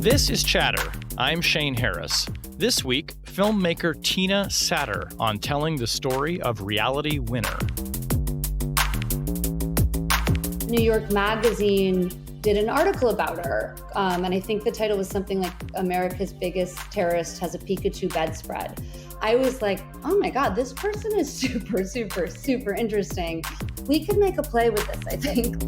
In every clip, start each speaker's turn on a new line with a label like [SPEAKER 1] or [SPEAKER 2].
[SPEAKER 1] This is Chatter. I'm Shane Harris. This week, filmmaker Tina Satter on telling the story of Reality Winner.
[SPEAKER 2] New York Magazine did an article about her, and I think the title was something like "America's Biggest Terrorist Has a Pikachu Bedspread." I was like, oh my God, this person is super, super, super interesting. We could make a play with this, I think.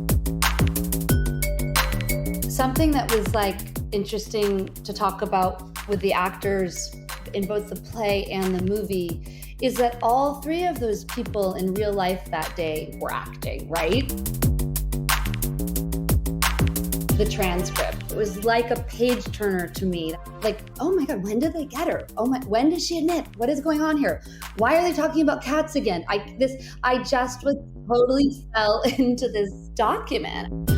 [SPEAKER 2] Something that was like interesting to talk about with the actors in both the play and the movie is that all three of those people in real life that day were acting, right? The transcript, it was like a page turner to me. Like, oh my God, when did they get her? When did she admit? What is going on here? Why are they talking about cats again? I just was totally fell into this document.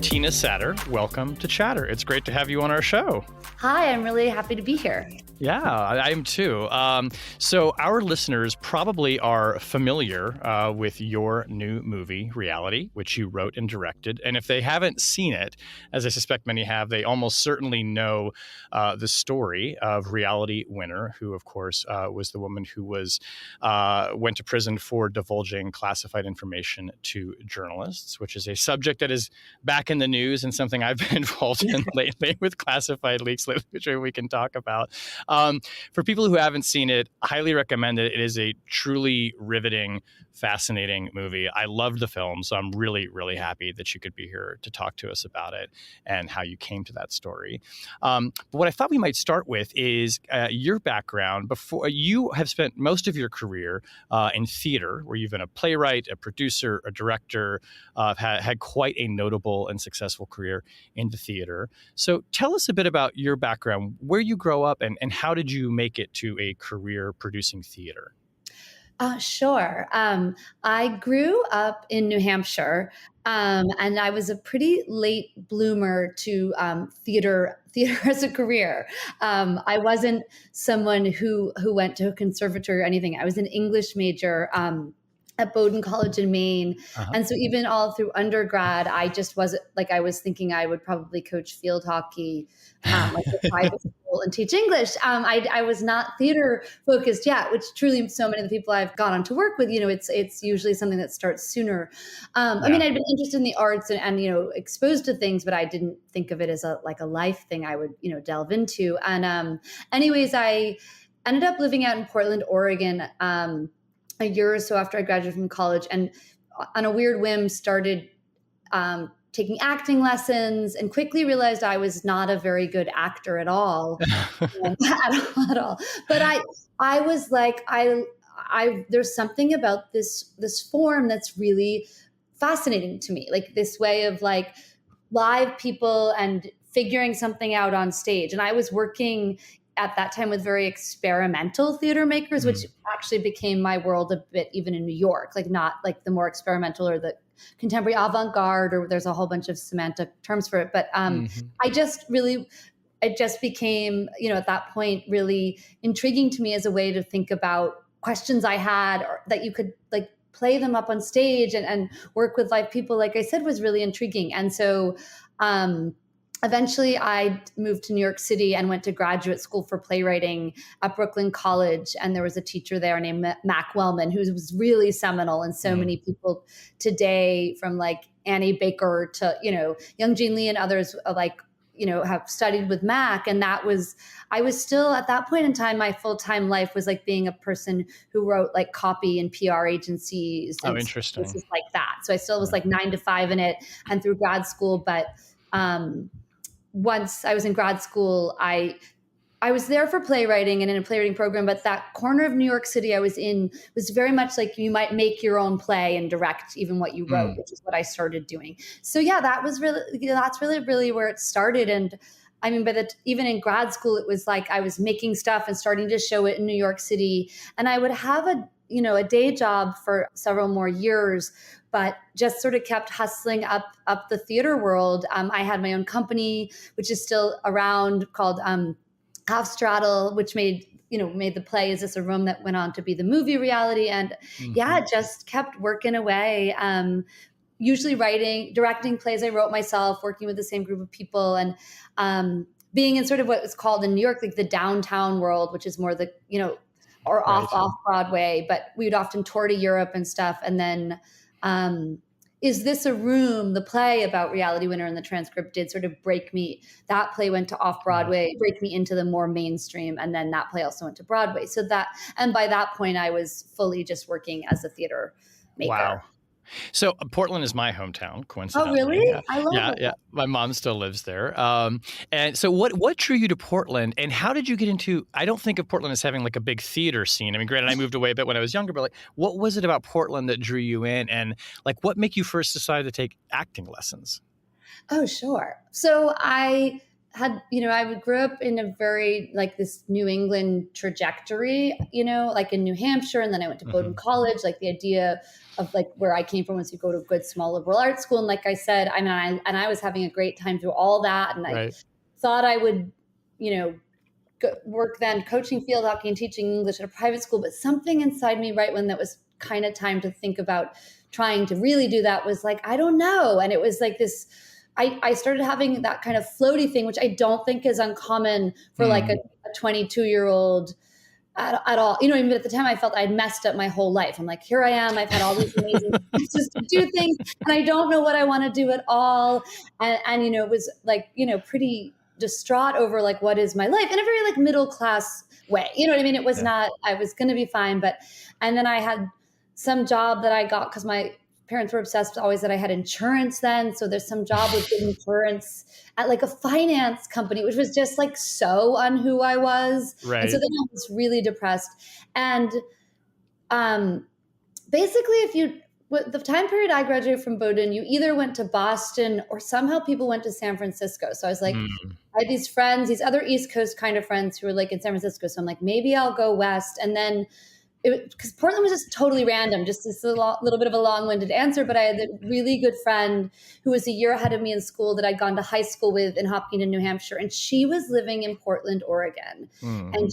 [SPEAKER 1] Tina Satter, welcome to Chatter. It's great to have you on our show.
[SPEAKER 2] Hi, I'm really happy to be here.
[SPEAKER 1] Yeah, I am too. So our listeners probably are familiar with your new movie, Reality, which you wrote and directed. And if they haven't seen it, as I suspect many have, they almost certainly know the story of Reality Winner, who, of course, was the woman who went to prison for divulging classified information to journalists, which is a subject that is back in the news and something I've been involved in lately with classified leaks, which we can talk about. For people who haven't seen it, highly recommend it. It is a truly riveting, fascinating movie. I loved the film, so I'm really, really happy that you could be here to talk to us about it and how you came to that story. But what I thought we might start with is your background. Before you have spent most of your career in theater, where you've been a playwright, a producer, a director, had quite a notable and successful career in the theater. So tell us a bit about your background, where you grow up, and how did you make it to a career producing theater?
[SPEAKER 2] Sure. I grew up in New Hampshire, and I was a pretty late bloomer to theater as a career. I wasn't someone who went to a conservatory or anything. I was an English major at Bowdoin College in Maine.
[SPEAKER 1] Uh-huh.
[SPEAKER 2] And so even all through undergrad, I just wasn't like, I was thinking I would probably coach field hockey, like a private school and teach English. I was not theater focused yet, which truly so many of the people I've gone on to work with, it's usually something that starts sooner. I mean, I'd been interested in the arts and exposed to things, but I didn't think of it as a life thing I would, delve into. And anyways, I ended up living out in Portland, Oregon, a year or so after I graduated from college, and on a weird whim started taking acting lessons and quickly realized I was not a very good actor at all. At all. But I was like, there's something about this form that's really fascinating to me, like this way of like live people and figuring something out on stage. And I was working at that time with very experimental theater makers, which actually became my world a bit even in New York, like not like the more experimental or the contemporary avant-garde, or there's a whole bunch of semantic terms for it. But it just became, at that point really intriguing to me as a way to think about questions I had, or that you could like play them up on stage and work with live people, like I said, was really intriguing. And so, eventually, I moved to New York City and went to graduate school for playwriting at Brooklyn College. And there was a teacher there named Mac Wellman, who was really seminal. And so many people today, from like Annie Baker to, Young Jean Lee and others, have studied with Mac. And I was still at that point in time, my full-time life was like being a person who wrote like copy and PR agencies.
[SPEAKER 1] Oh, interesting.
[SPEAKER 2] Places like that. So I still was like 9 to 5 in it and through grad school. But once I was in grad school, I was there for playwriting and in a playwriting program, but that corner of New York City I was in was very much like you might make your own play and direct even what you wrote, which is what I started doing. So yeah, that's really where it started. And I mean, even in grad school, it was like I was making stuff and starting to show it in New York City. And I would have a day job for several more years, but just sort of kept hustling up the theater world. I had my own company, which is still around, called Half Straddle, which made the play Is This a Room that went on to be the movie Reality. And just kept working away. usually directing plays I wrote myself, working with the same group of people, and being in sort of what is called in New York, like the downtown world, which is more the, or
[SPEAKER 1] Right.
[SPEAKER 2] off Broadway, but we would often tour to Europe and stuff. And then Is This a Room, the play about Reality Winner and the Transcript, did sort of break me. That play went to off Broadway, break me into the more mainstream. And then that play also went to Broadway. And by that point, I was fully just working as a theater maker.
[SPEAKER 1] Wow. So Portland is my hometown, coincidentally.
[SPEAKER 2] Oh, really? I love it.
[SPEAKER 1] Yeah. My mom still lives there. And so what drew you to Portland, and how did you get into, I don't think of Portland as having like a big theater scene. I mean, granted, I moved away a bit when I was younger, but like, what was it about Portland that drew you in? And like, what made you first decide to take acting lessons?
[SPEAKER 2] Oh, sure. So I grew up in a very like this New England trajectory, like in New Hampshire. And then I went to Bowdoin College, like the idea of like where I came from was you go to a good small liberal arts school. And like I said, I was having a great time through all that. And I thought I would, work then coaching field hockey and teaching English at a private school. But something inside me right when that was kind of time to think about trying to really do that was like, I don't know. And it was like this, I started having that kind of floaty thing, which I don't think is uncommon for like a 22-year-old at all. Even at the time I felt I'd messed up my whole life. I'm like, here I am. I've had all these amazing chances to do things and I don't know what I want to do at all. And it was like, pretty distraught over like, what is my life in a very like middle class way. You know what I mean? It was not, I was going to be fine. And then I had some job that I got because my parents were obsessed always that I had insurance then. So there's some job with insurance at like a finance company, which was just like so on who I was.
[SPEAKER 1] Right.
[SPEAKER 2] And so then I was really depressed. And basically the time period I graduated from Bowdoin, you either went to Boston or somehow people went to San Francisco. So I was like, I had these friends, these other East Coast kind of friends who were like in San Francisco. So I'm like, maybe I'll go West. And then because Portland was just totally random, just this little bit of a long-winded answer. But I had a really good friend who was a year ahead of me in school that I'd gone to high school with in Hopkinton, New Hampshire. And she was living in Portland, Oregon. And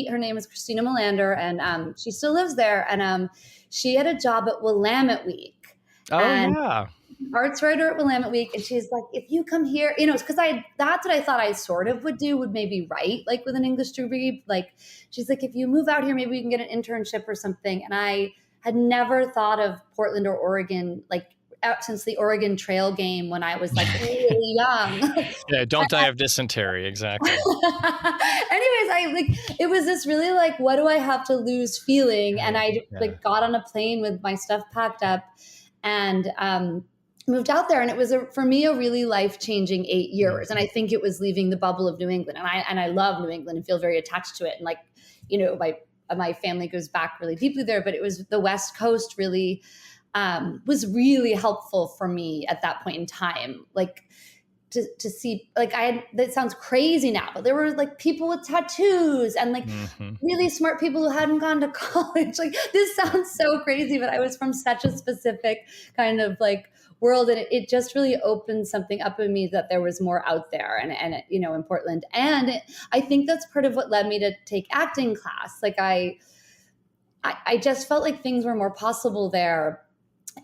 [SPEAKER 2] her name is Christina Melander, and she still lives there. And she had a job at Willamette Week.
[SPEAKER 1] Yeah.
[SPEAKER 2] Arts writer at Willamette Week. And she's like, if you come here, because that's what I thought I sort of would do, would maybe write like with an English degree. Like, she's like, if you move out here, maybe we can get an internship or something. And I had never thought of Portland or Oregon, like since the Oregon Trail game when I was like really young.
[SPEAKER 1] Yeah, don't die of dysentery. Exactly.
[SPEAKER 2] Anyways, it was this really like, what do I have to lose feeling? And I like got on a plane with my stuff packed up and moved out there. And it was for me a really life-changing 8 years. And I think it was leaving the bubble of New England. And I love New England and feel very attached to it. And like, my family goes back really deeply there, but it was the West Coast really was really helpful for me at that point in time. Like to see, like that sounds crazy now, but there were like people with tattoos and like really smart people who hadn't gone to college. Like this sounds so crazy, but I was from such a specific kind of like world. And it just really opened something up in me that there was more out there and in Portland. And I think that's part of what led me to take acting class. Like I just felt like things were more possible there.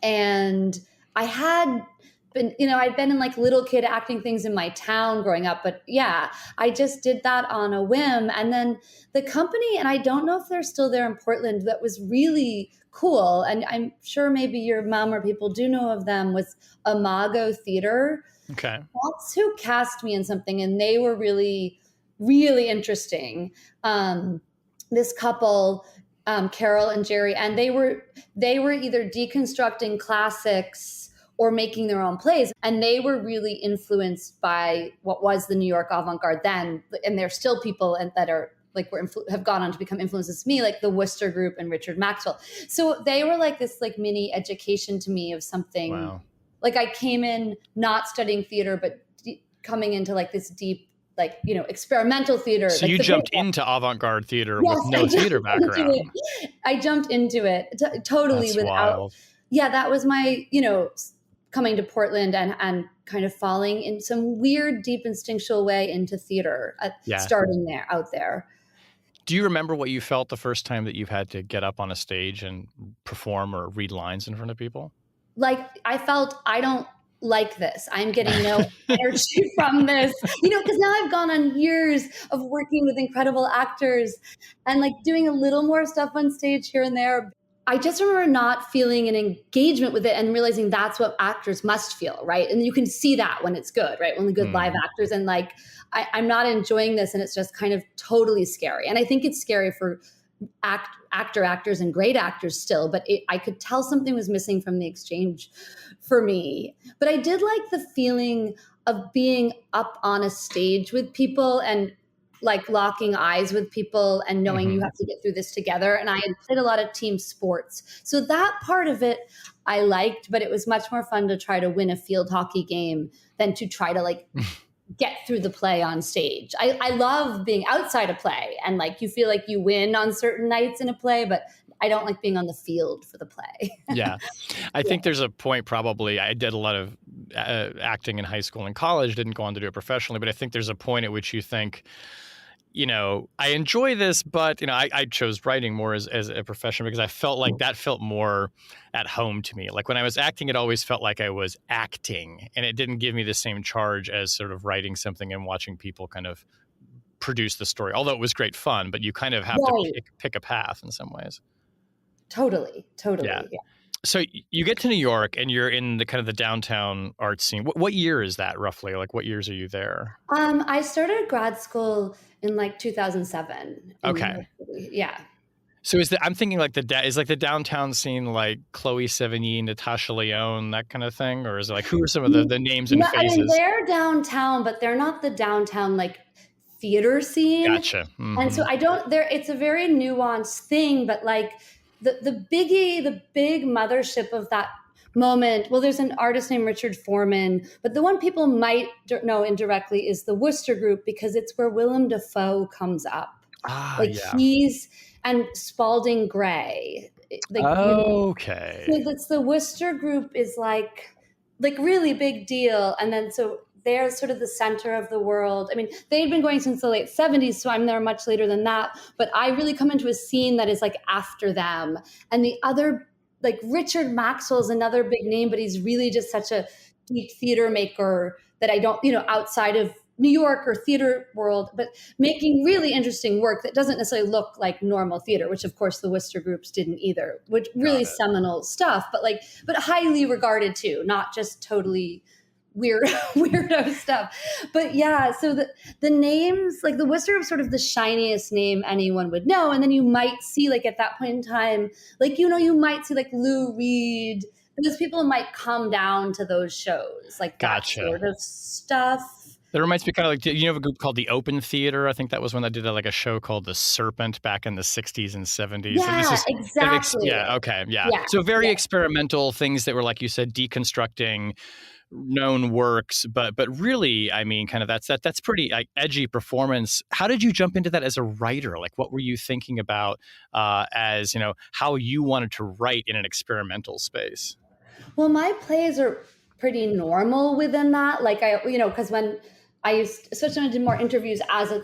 [SPEAKER 2] And I had been, I'd been in like little kid acting things in my town growing up, but yeah, I just did that on a whim. And then the company, and I don't know if they're still there in Portland, that was really cool. And I'm sure maybe your mom or people do know of them, was Imago Theater.
[SPEAKER 1] Okay.
[SPEAKER 2] That's who cast me in something. And they were really, really interesting. This couple, Carol and Jerry, and they were either deconstructing classics or making their own plays. And they were really influenced by what was the New York avant-garde then. And there's still people that are like have gone on to become influences to me, like the Worcester Group and Richard Maxwell. So they were like this like mini education to me of something.
[SPEAKER 1] Wow.
[SPEAKER 2] Like I came in not studying theater, but coming into like this deep, like, experimental theater.
[SPEAKER 1] So
[SPEAKER 2] like
[SPEAKER 1] you jumped into avant-garde theater with no theater background.
[SPEAKER 2] I jumped into it totally.
[SPEAKER 1] That's
[SPEAKER 2] without.
[SPEAKER 1] Wild.
[SPEAKER 2] Yeah, that was my, coming to Portland and kind of falling in some weird, deep instinctual way into theater, starting out there.
[SPEAKER 1] Do you remember what you felt the first time that you've had to get up on a stage and perform or read lines in front of people?
[SPEAKER 2] like I felt I don't like this. I'm getting no energy from this, because now I've gone on years of working with incredible actors and like doing a little more stuff on stage here and there. I just remember not feeling an engagement with it and realizing that's what actors must feel, right? And you can see that when it's good, right? When the good live actors and like, I'm not enjoying this and it's just kind of totally scary. And I think it's scary for actors and great actors still, but I could tell something was missing from the exchange for me. But I did like the feeling of being up on a stage with people and like locking eyes with people and knowing you have to get through this together. And I played a lot of team sports. So that part of it I liked, but it was much more fun to try to win a field hockey game than to try to like get through the play on stage. I love being outside a play and like you feel like you win on certain nights in a play, but I don't like being on the field for the play.
[SPEAKER 1] Yeah. I think there's a point probably, I did a lot of acting in high school and college, didn't go on to do it professionally, but I think there's a point at which you think, I enjoy this, but, I chose writing more as a profession because I felt like that felt more at home to me. Like when I was acting, it always felt like I was acting and it didn't give me the same charge as sort of writing something and watching people kind of produce the story. Although it was great fun, but you kind of have to pick a path in some ways.
[SPEAKER 2] Totally.
[SPEAKER 1] Yeah. So you get to New York and you're in the kind of the downtown art scene. What year is that roughly? Like what years are you there?
[SPEAKER 2] I started grad school in like 2007.
[SPEAKER 1] Okay.
[SPEAKER 2] Yeah.
[SPEAKER 1] So I'm thinking like is like the downtown scene like Chloe Sevigny, Natasha Lyonne, that kind of thing? Or is it like, who are some of the names and faces?
[SPEAKER 2] I mean, they're downtown, but they're not the downtown like theater scene.
[SPEAKER 1] Gotcha. Mm-hmm.
[SPEAKER 2] And so it's a very nuanced thing, but like the big mothership of that moment, well, there's an artist named Richard Foreman, but the one people might know indirectly is the Wooster Group because it's where Willem Dafoe comes up. He's and Spalding Gray.
[SPEAKER 1] Okay.
[SPEAKER 2] So that's the Wooster Group is like really big deal. And then so they're sort of the center of the world. I mean, they'd been going since the late 70s, so I'm there much later than that. But I really come into a scene that is like after them. And the other, like Richard Maxwell is another big name, but he's really just such a deep theater maker that I don't, outside of New York or theater world, but making really interesting work that doesn't necessarily look like normal theater, which of course the Wooster Groups didn't either, which really seminal stuff, but highly regarded too, not just totally weirdo stuff. But yeah, so the names, like the Wooster is sort of the shiniest name anyone would know. And then you might see like at that point in time, like, you might see like Lou Reed, those people might come down to those shows, like that sort of stuff.
[SPEAKER 1] That reminds me kind of like, you have a group called the Open Theater. I think that was when I did like a show called The Serpent back in the 60s and 70s.
[SPEAKER 2] Yeah, exactly.
[SPEAKER 1] So very experimental things that were, like you said, deconstructing known works, but really, I mean, kind of that's pretty edgy performance. How did you jump into that as a writer? Like, what were you thinking about as, how you wanted to write in an experimental space?
[SPEAKER 2] Well, my plays are pretty normal within that. Like because when especially when I did more interviews as a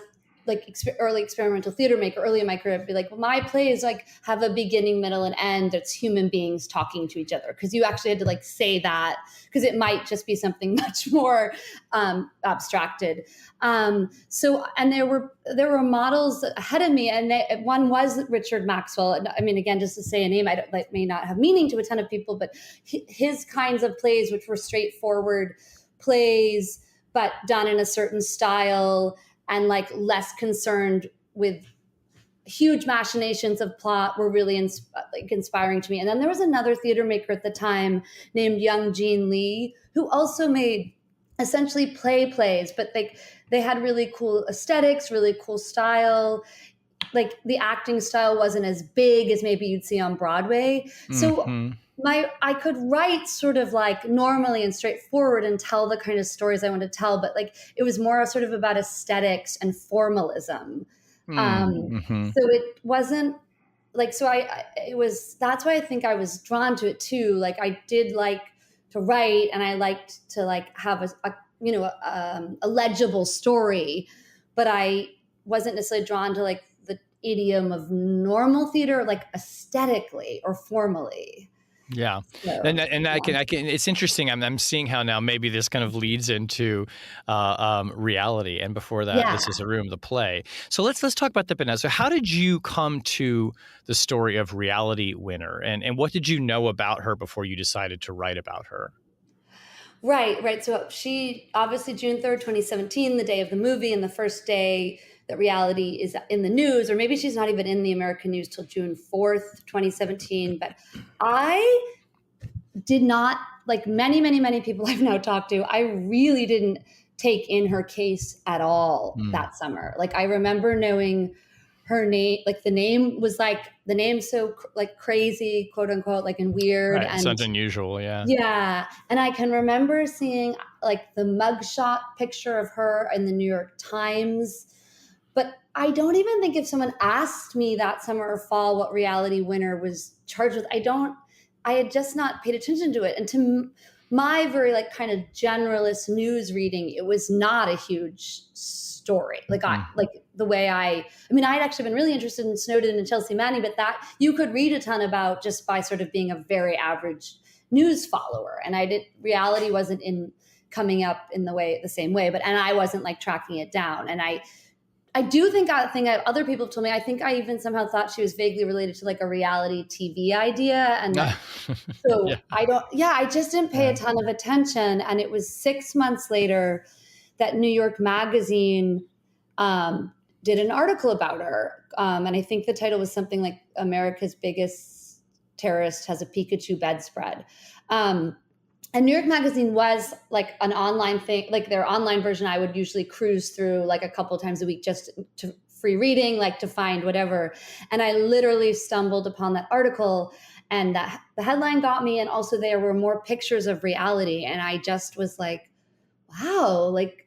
[SPEAKER 2] early experimental theater maker early in my career, I'd be like, well, my plays like have a beginning, middle, and end. It's human beings talking to each other, because you actually had to like say that, because it might just be something much more abstracted. So, and there were models ahead of me, and one was Richard Maxwell. And I mean, again, just to say a name, may not have meaning to a ton of people, but his kinds of plays, which were straightforward plays, but done in a certain style, and like less concerned with huge machinations of plot, were really inspiring to me. And then there was another theater maker at the time named Young Jean Lee, who also made essentially plays, but they had really cool aesthetics, really cool style. Like the acting style wasn't as big as maybe you'd see on Broadway. So I could write sort of like normally and straightforward and tell the kind of stories I want to tell, but like it was more sort of about aesthetics and formalism. So it wasn't like, that's why I think I was drawn to it too. Like I did like to write, and I liked to like have a legible story, but I wasn't necessarily drawn to like the idiom of normal theater, like aesthetically or formally.
[SPEAKER 1] Yeah.
[SPEAKER 2] So,
[SPEAKER 1] And
[SPEAKER 2] yeah.
[SPEAKER 1] I can, it's interesting. I'm seeing how now maybe this kind of leads into reality. And before that,
[SPEAKER 2] Yeah.
[SPEAKER 1] This Is a Room, the play. So let's talk about that. But now, so how did you come to the story of Reality Winner, and what did you know about her before you decided to write about her?
[SPEAKER 2] Right. So she obviously June 3rd, 2017, the day of the movie, and the first day that Reality is in the news, or maybe she's not even in the American news till June 4th, 2017. But I did not, like many people I've now talked to, I really didn't take in her case at all
[SPEAKER 1] Hmm.
[SPEAKER 2] that summer. Like I remember knowing her name, like the name was like the name so like crazy, quote unquote, like and weird.
[SPEAKER 1] Right.
[SPEAKER 2] And
[SPEAKER 1] Something unusual. Yeah.
[SPEAKER 2] yeah. And I can remember seeing like the mugshot picture of her in the New York Times. But I don't even think if someone asked me that summer or fall what Reality Winner was charged with, I had just not paid attention to it. And to my very like kind of generalist news reading, it was not a huge story. Like the way I mean, I'd actually been really interested in Snowden and Chelsea Manning, but that you could read a ton about just by sort of being a very average news follower. And reality wasn't in coming up in the same way, and I wasn't like tracking it down. And I do think other people have told me, I think I even somehow thought she was vaguely related to like a reality TV idea. And that,
[SPEAKER 1] Yeah.
[SPEAKER 2] so I just didn't pay a ton of attention. And it was 6 months later that New York Magazine did an article about her. And I think the title was something like America's Biggest Terrorist Has a Pikachu Bedspread. And New York Magazine was like an online thing, like their online version. I would usually cruise through like a couple times a week just to free reading, like to find whatever. And I literally stumbled upon that article, and the headline got me. And also there were more pictures of Reality. And I just was like, wow, like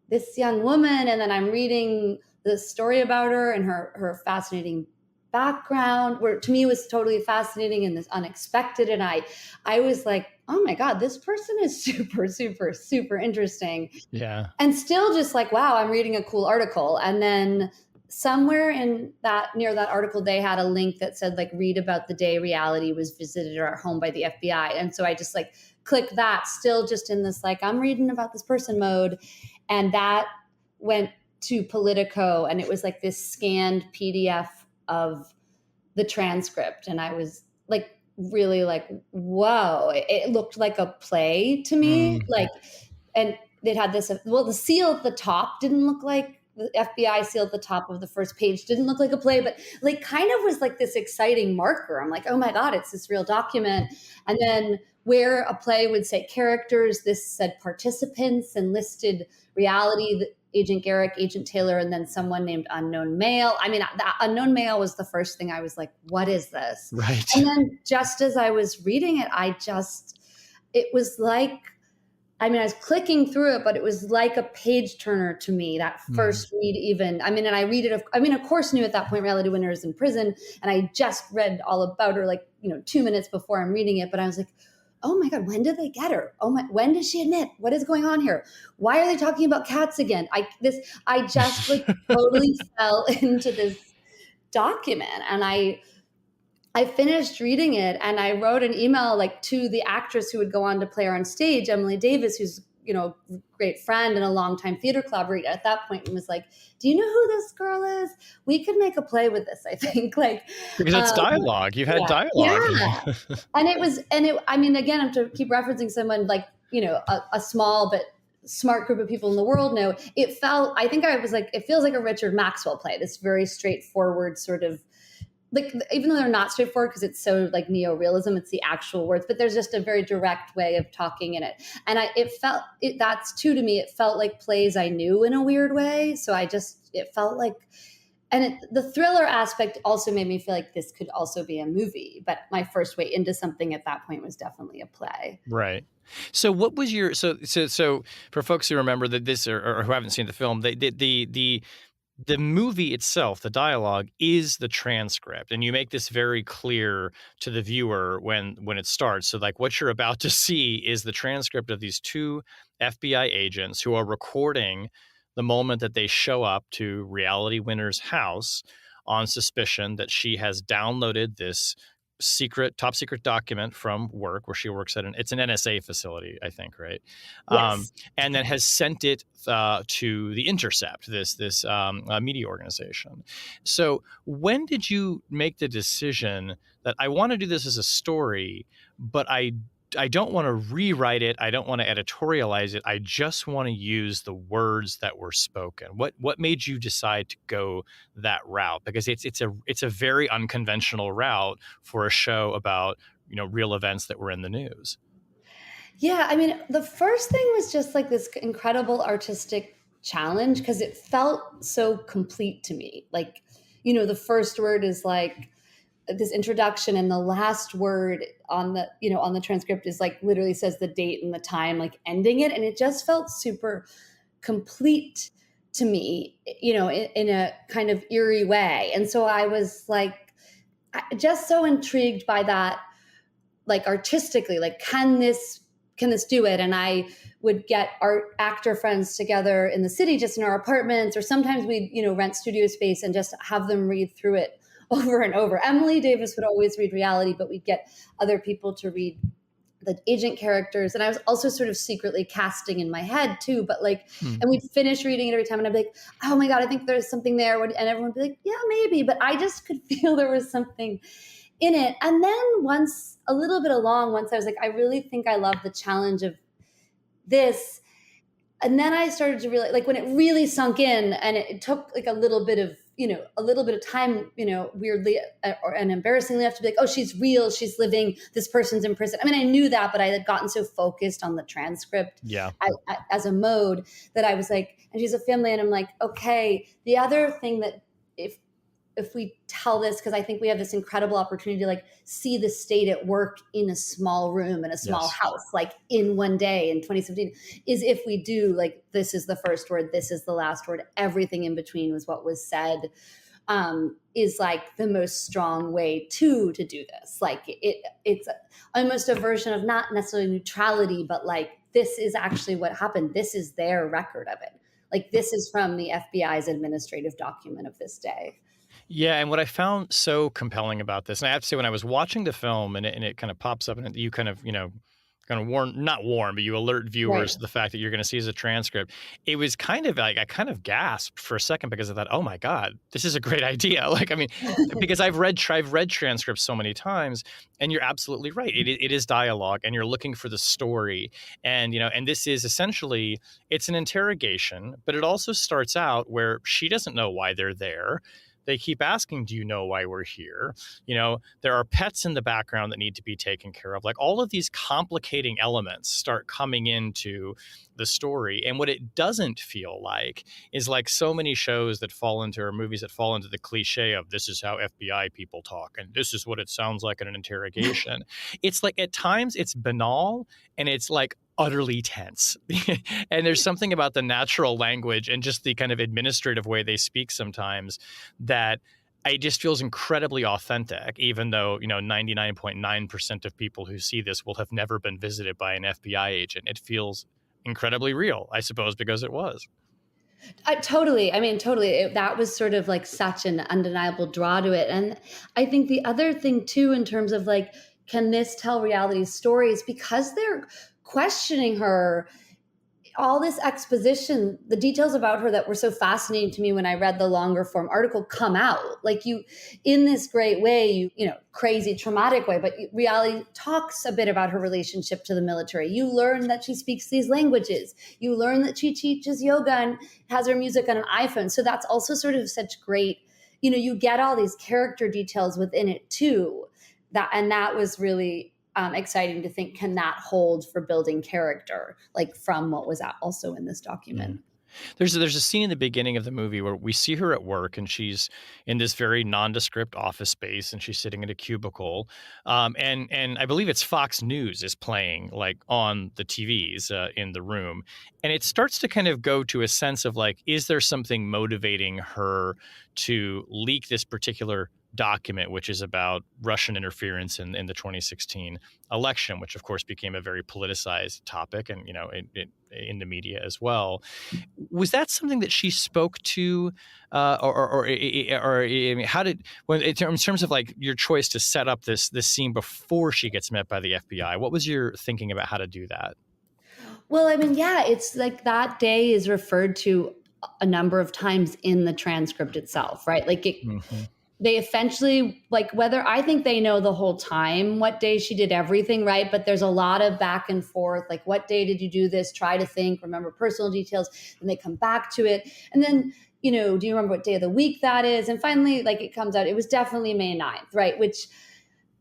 [SPEAKER 2] this young woman. And then I'm reading the story about her and her fascinating background, where to me was totally fascinating and this unexpected. And I was like, oh my God, this person is super interesting.
[SPEAKER 1] Yeah.
[SPEAKER 2] And still just like, wow, I'm reading a cool article. And then somewhere near that article, they had a link that said like, read about the day Reality was visited our home by the FBI. And so I just like clicked that, still just in this, like, I'm reading about this person mode. And that went to Politico, and it was like this scanned PDF of the transcript. And I was like, really like, whoa, it looked like a play to me. Like, and it had this, well, the seal at the top didn't look like the FBI seal at the top of the first page, didn't look like a play, but like kind of was like this exciting marker. I'm like, oh my God, it's this real document. And then where a play would say characters, this said participants and listed Reality, Agent Garrick, Agent Taylor, and then someone named Unknown Male. I mean, the Unknown Male was the first thing I was like, what is this?
[SPEAKER 1] Right.
[SPEAKER 2] And then just as I was reading it, it was like, I mean, I was clicking through it, but it was like a page turner to me, that first read even. I mean, and I read it, of course knew at that point Reality Winner is in prison. And I just read all about her, like, 2 minutes before I'm reading it. But I was like, oh my God, when did they get her? When did she admit? What is going on here? Why are they talking about cats again? I just like totally fell into this document. And I finished reading it, and I wrote an email like to the actress who would go on to play her on stage, Emily Davis, who's a great friend and a longtime theater collaborator at that point, and was like, do you know who this girl is? We could make a play with this, I think. Like,
[SPEAKER 1] Because it's dialogue. You've had dialogue.
[SPEAKER 2] Yeah. I mean, again, I'm to keep referencing someone like, a small but smart group of people in the world know. I think I was like, it feels like a Richard Maxwell play, this very straightforward sort of, like, even though they're not straightforward because it's so like neo-realism, it's the actual words, but there's just a very direct way of talking in it. And that's too, to me, it felt like plays I knew in a weird way. So it felt like, and the thriller aspect also made me feel like this could also be a movie. But my first way into something at that point was definitely a play.
[SPEAKER 1] Right. So what was your, so for folks who remember that this, or who haven't seen the film, the movie itself, the dialogue is the transcript, and you make this very clear to the viewer when it starts. So like what you're about to see is the transcript of these two FBI agents who are recording the moment that they show up to Reality Winner's house on suspicion that she has downloaded this top secret document from work where she works it's an NSA facility, I think, right?
[SPEAKER 2] Yes.
[SPEAKER 1] And then has sent it to The Intercept, this media organization. So when did you make the decision that I want to do this as a story, but I don't want to rewrite it. I don't want to editorialize it. I just want to use the words that were spoken. What made you decide to go that route? Because it's a very unconventional route for a show about, real events that were in the news.
[SPEAKER 2] Yeah, I mean, the first thing was just like this incredible artistic challenge because it felt so complete to me. Like, the first word is like this introduction, and the last word on the transcript is like literally says the date and the time, like ending it, and it just felt super complete to me, in a kind of eerie way. And so I was like just so intrigued by that, like artistically, like can this do it? And I would get our actor friends together in the city, just in our apartments, or sometimes we'd rent studio space and just have them read through it over and over. Emily Davis would always read reality, but we'd get other people to read the agent characters. And I was also sort of secretly casting in my head too, but like, and we'd finish reading it every time and I'd be like, oh my God, I think there's something there. And everyone would be like, yeah, maybe. But I just could feel there was something in it. And then once a little bit along, once I was like, I really think I love the challenge of this. And then I started to realize, like when it really sunk in, and it took like a little bit of time, weirdly and embarrassingly enough to be like, oh, she's real, she's living, this person's in prison. I mean, I knew that, but I had gotten so focused on the transcript as a mode that I was like, and she's a family, and I'm like, okay. The other thing that if we tell this, because I think we have this incredible opportunity to like see the state at work in a small room in a small house, like in one day in 2017, is if we do like, this is the first word, this is the last word, everything in between was what was said, is like the most strong way to do this. Like it's almost a version of not necessarily neutrality, but like, this is actually what happened. This is their record of it. Like this is from the FBI's administrative document of this day.
[SPEAKER 1] Yeah, and what I found so compelling about this, and I have to say, when I was watching the film, and it kind of pops up, and you kind of, not warn, but you alert viewers to the fact that you're going to see as a transcript. It was kind of like, I kind of gasped for a second because I thought, oh my God, this is a great idea. Like, I mean, because I've read transcripts so many times, and you're absolutely right. It is dialogue, and you're looking for the story. And, and this is essentially, it's an interrogation, but it also starts out where she doesn't know why they're there. They keep asking, do you know why we're here? There are pets in the background that need to be taken care of. Like all of these complicating elements start coming into the story. And what it doesn't feel like is like so many shows that fall into, or movies that fall into the cliche of, this is how FBI people talk, and this is what it sounds like in an interrogation. It's like at times it's banal, and it's like utterly tense. And there's something about the natural language and just the kind of administrative way they speak sometimes that it just feels incredibly authentic, even though, 99.9% of people who see this will have never been visited by an FBI agent. It feels incredibly real, I suppose, because it was.
[SPEAKER 2] Totally. That was sort of like such an undeniable draw to it. And I think the other thing too, in terms of like, can this tell reality stories? Because they're questioning her, all this exposition, the details about her that were so fascinating to me when I read the longer form article come out. Like you, in this great way, crazy, traumatic way, but reality talks a bit about her relationship to the military. You learn that she speaks these languages. You learn that she teaches yoga and has her music on an iPhone. So that's also sort of such great, you get all these character details within it too. That was really exciting to think, can that hold for building character, like from what was also in this document?
[SPEAKER 1] There's a scene in the beginning of the movie where we see her at work, and she's in this very nondescript office space, and she's sitting in a cubicle. And I believe it's Fox News is playing like on the TVs in the room. And it starts to kind of go to a sense of like, is there something motivating her to leak this particular document, which is about Russian interference in the 2016 election, which of course became a very politicized topic, and in the media as well. Was that something that she spoke to, or I mean, how did, when in terms of like your choice to set up this scene before she gets met by the FBI? What was your thinking about how to do that?
[SPEAKER 2] Well, I mean, yeah, it's like that day is referred to a number of times in the transcript itself, right? Like
[SPEAKER 1] Mm-hmm.
[SPEAKER 2] they eventually, like, whether I think they know the whole time what day she did everything, right? But there's a lot of back and forth, like, what day did you do this? Try to think, remember personal details, and they come back to it. And then, do you remember what day of the week that is? And finally, like, it comes out, it was definitely May 9th, right? Which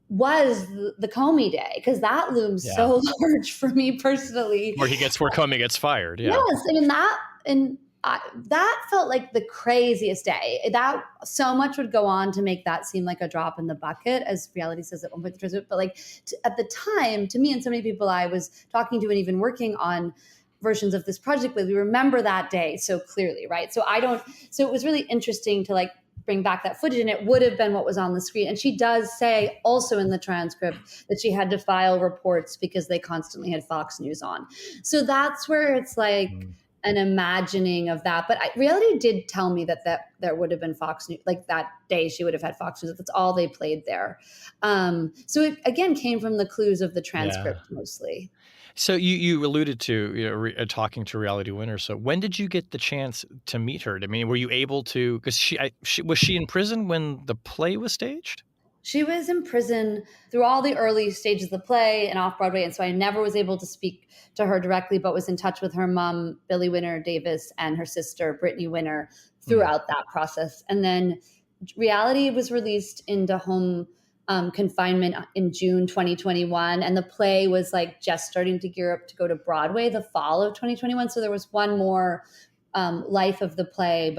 [SPEAKER 2] was the Comey day, because that looms
[SPEAKER 1] Yeah.
[SPEAKER 2] so large for me personally.
[SPEAKER 1] Where Comey gets fired. Yeah.
[SPEAKER 2] Yes, I mean that felt like the craziest day. That so much would go on to make that seem like a drop in the bucket, as reality says at one point. But like at the time, to me and so many people I was talking to and even working on versions of this project with, we remember that day so clearly, right? So it was really interesting to like bring back that footage, and it would have been what was on the screen. And she does say also in the transcript that she had to file reports because they constantly had Fox News on. So that's where it's like an imagining of that. But reality did tell me that there would have been Fox News, like that day she would have had Fox News. That's all they played there. So it again came from the clues of the transcript mostly.
[SPEAKER 1] So you alluded to talking to Reality Winner. So when did you get the chance to meet her? I mean, were you able to? Because was she in prison when the play was staged?
[SPEAKER 2] She was in prison through all the early stages of the play and off Broadway, and so I never was able to speak to her directly, but was in touch with her mom, Billie Winner Davis, and her sister, Brittany Winner, throughout that process. And then Reality was released into home confinement in June 2021, and the play was like just starting to gear up to go to Broadway the fall of 2021. So there was one more life of the play,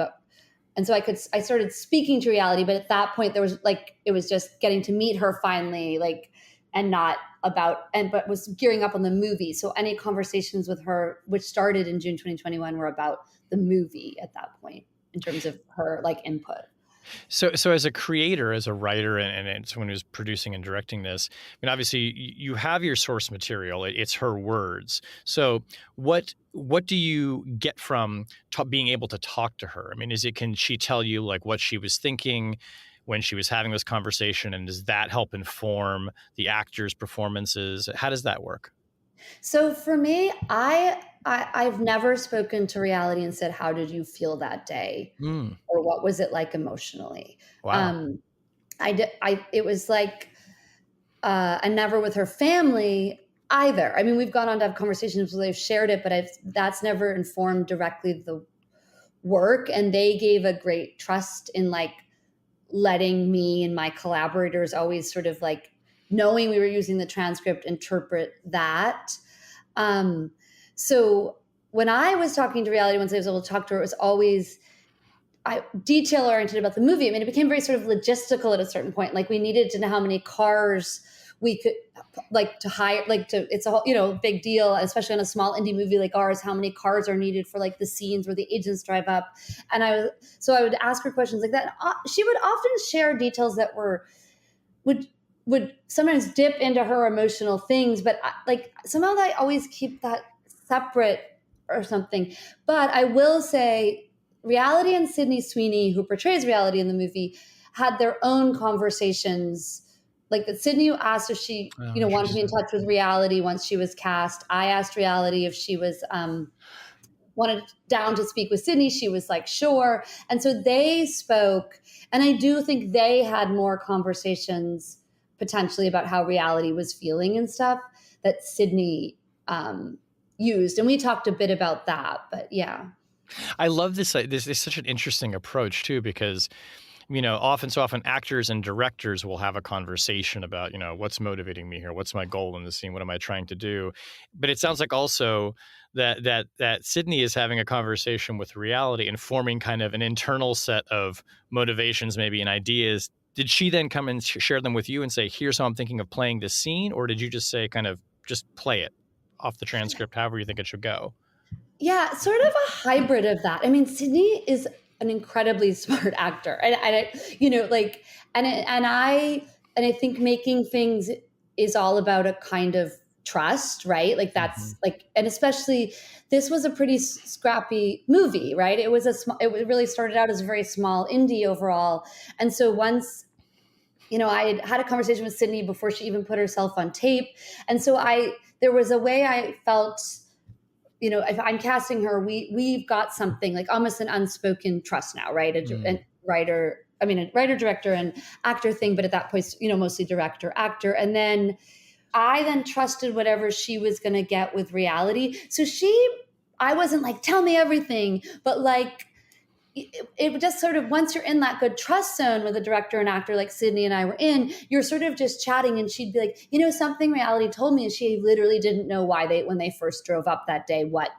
[SPEAKER 2] and so I started speaking to Reality, but at that point there was like, it was just getting to meet her finally, like, and not about, but was gearing up on the movie. So any conversations with her, which started in June 2021, were about the movie at that point in terms of her like input.
[SPEAKER 1] So as a creator, as a writer, and someone who's producing and directing this, I mean, obviously you have your source material. It's her words. So what do you get from being able to talk to her? I mean, can she tell you like what she was thinking when she was having this conversation, and does that help inform the actors' performances? How does that work?
[SPEAKER 2] So for me, I've never spoken to Reality and said, "How did you feel that day?" Or what was it like emotionally?
[SPEAKER 1] Wow.
[SPEAKER 2] It was like, and never with her family either. I mean, we've gone on to have conversations where they've shared it, but that's never informed directly the work. And they gave a great trust in like letting me and my collaborators always sort of like, knowing we were using the transcript, interpret that. So when I was talking to Reality, once I was able to talk to her, it was always detail oriented about the movie. I mean, it became very sort of logistical at a certain point. Like we needed to know how many cars we could like to hire, it's a whole, big deal, especially on a small indie movie like ours, how many cars are needed for like the scenes where the agents drive up. And I would ask her questions like that. She would often share details that would sometimes dip into her emotional things, but like somehow I always keep that separate or something. But I will say Reality and Sydney Sweeney, who portrays Reality in the movie, had their own conversations. Like that Sydney asked if she, wanted to be in touch with Reality once she was cast. I asked Reality if she was wanted down to speak with Sydney. She was like, sure. And so they spoke. And I do think they had more conversations potentially about how Reality was feeling and stuff that Sydney used. And we talked a bit about that, but yeah.
[SPEAKER 1] I love this. This is such an interesting approach too, because often actors and directors will have a conversation about, what's motivating me here? What's my goal in the scene? What am I trying to do? But it sounds like also that Sydney is having a conversation with Reality and forming kind of an internal set of motivations, maybe, and ideas. Did she then come and share them with you and say, here's how I'm thinking of playing this scene? Or did you just say, kind of just play it off the transcript, however you think it should go?
[SPEAKER 2] Yeah, sort of a hybrid of that. I mean, Sydney is an incredibly smart actor. And I think making things is all about a kind of trust, right? Like
[SPEAKER 1] Mhm.
[SPEAKER 2] that's like, and especially this was a pretty scrappy movie, right? It really started out as a very small indie overall. And so once, I had a conversation with Sydney before she even put herself on tape. And so there was a way I felt, if I'm casting her, we've got something like almost an unspoken trust now, right?
[SPEAKER 1] Mm.
[SPEAKER 2] A writer, director, and actor thing, but at that point, mostly director, actor. And then I then trusted whatever she was going to get with reality. So I wasn't like, tell me everything, but like, it just sort of, once you're in that good trust zone with a director and actor like Sydney and I were in, you're sort of just chatting, and she'd be like, something reality told me, and she literally didn't know why when they first drove up that day, what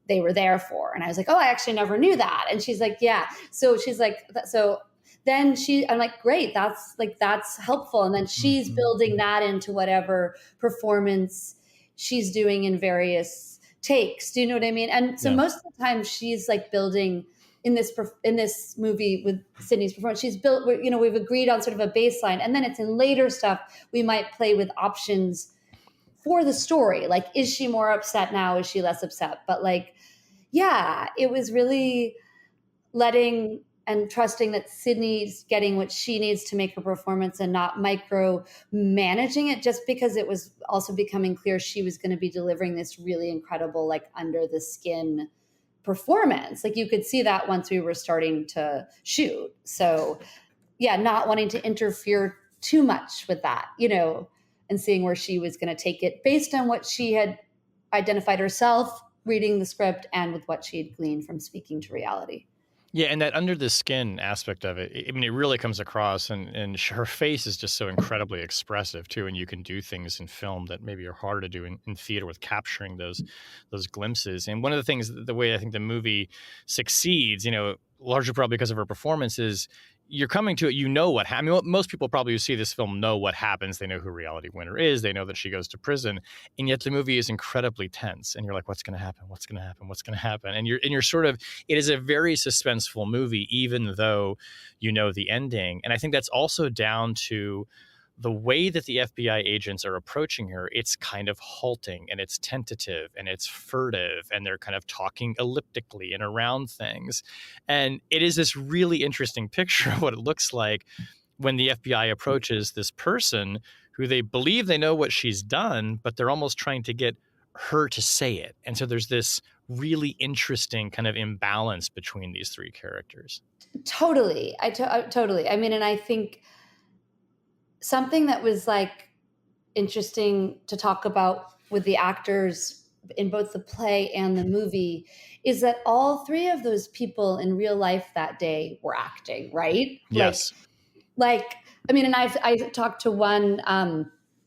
[SPEAKER 2] they were there for. And I was like, oh, I actually never knew that. And she's like, yeah. So she's like, so then I'm like, great, that's helpful. And then she's
[SPEAKER 1] Mhm.
[SPEAKER 2] building that into whatever performance she's doing in various takes. Do you know what I mean? And so
[SPEAKER 1] Yeah.
[SPEAKER 2] most of the time she's like building in this movie with Sydney's performance, she's built, we've agreed on sort of a baseline, and then it's in later stuff we might play with options for the story. Like, is she more upset now? Is she less upset? But like, yeah, it was really letting and trusting that Sydney's getting what she needs to make her performance and not micro managing it, just because it was also becoming clear she was going to be delivering this really incredible, like under the skin performance. Like you could see that once we were starting to shoot. So yeah, not wanting to interfere too much with that, and seeing where she was going to take it based on what she had identified herself reading the script and with what she had gleaned from speaking to reality.
[SPEAKER 1] Yeah, and that under the skin aspect of it, I mean, it really comes across, and her face is just so incredibly expressive too. And you can do things in film that maybe are harder to do in theater with capturing those glimpses. And one of the things, the way I think the movie succeeds, largely probably because of her performance, is you're coming to it, what I mean, most people probably who see this film know what happens. They know who Reality Winner is. They know that she goes to prison, and yet the movie is incredibly tense. And you're like, what's going to happen? What's going to happen? What's going to happen? And you're sort of, it is a very suspenseful movie, even though you know the ending. And I think that's also down to the way that the FBI agents are approaching her. It's kind of halting, and it's tentative, and it's furtive, and they're kind of talking elliptically and around things. And it is this really interesting picture of what it looks like when the FBI approaches this person who they believe they know what she's done, but they're almost trying to get her to say it. And so there's this really interesting kind of imbalance between these three characters.
[SPEAKER 2] Totally. Totally. I mean, and I think something that was like interesting to talk about with the actors in both the play and the movie is that all three of those people in real life that day were acting, right?
[SPEAKER 1] Yes.
[SPEAKER 2] I mean, and I talked to one,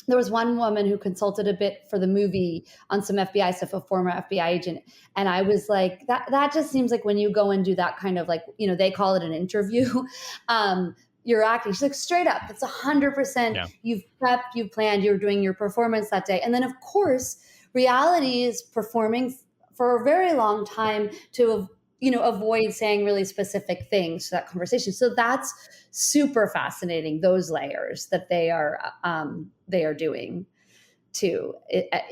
[SPEAKER 2] there was one woman who consulted a bit for the movie on some FBI stuff, a former FBI agent. And I was like, that just seems like when you go and do that kind of like, they call it an interview. You're acting. She's like, straight up, it's 100%.
[SPEAKER 1] Yeah.
[SPEAKER 2] You've prepped, you've planned, you're doing your performance that day. And then of course, reality is performing for a very long time to, avoid saying really specific things to that conversation. So that's super fascinating, those layers that they are doing too,